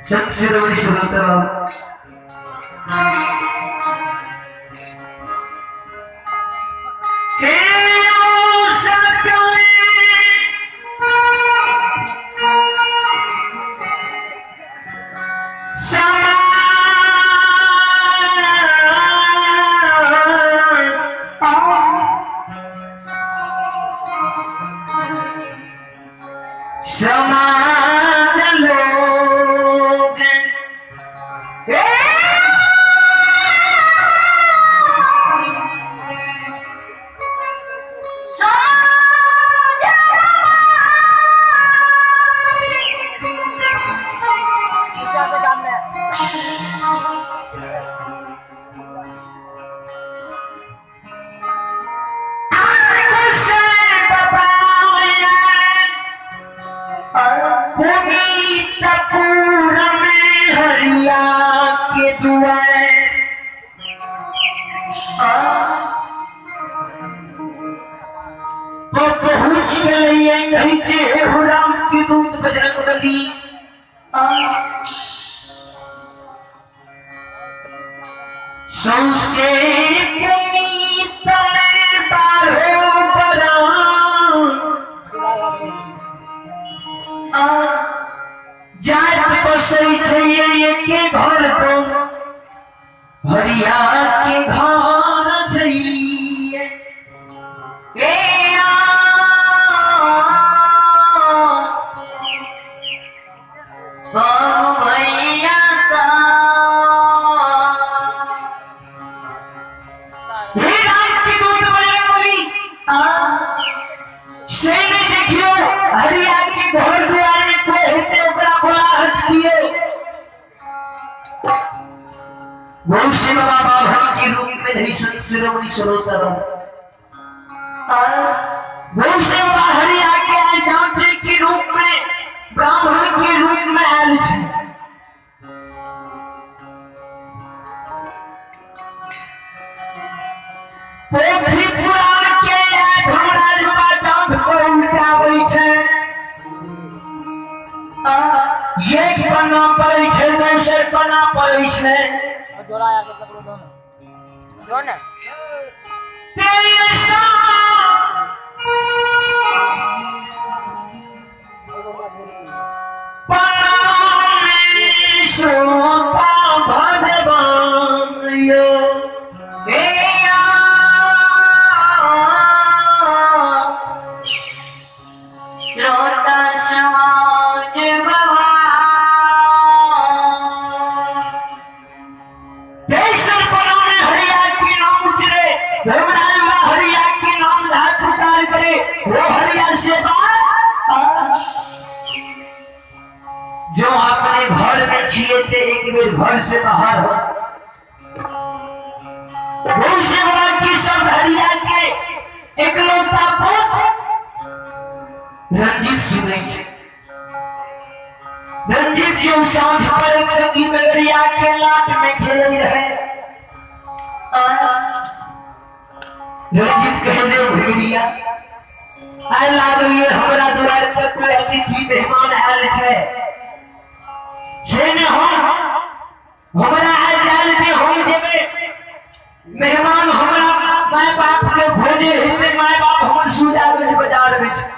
सबसे बड़ी श्रोता राम की दूत बजरंग बली सौसे पुनीत में बारो बरा जात बसई छे के घर तो हरिया के घर छइए ए के रूप में नहीं शिरोमणि श्रोता हरिया के जांचे के रूप में ब्राह्मण के रूप में आयल छे पोथी पुराण के धर्मराज बाबा जांच पर उल्टाबै छे एक पन्ना पड़ै छे दोसर पन्ना पड़ै छे जोड़ा यार पकड़ो दोनों कौन है तेरे जो अपने घर में छिए थे एक बेर घर से बाहर हो की सब हरिया के एकलौता पुत्र रंजीत सुनै छे रंजीत जी साँझ पर संगी में हरिया के लाट में खेले रहे रंजीत कहले भगड़िया आय लागइए हमरा द्वार पर कोई अतिथि मेहमान आयल छे सेने हमरा आयल के हम जेबे मेहमान हमरा माय बाप के खोजे हेते माय बाप हमर सुजा के बाजार में छे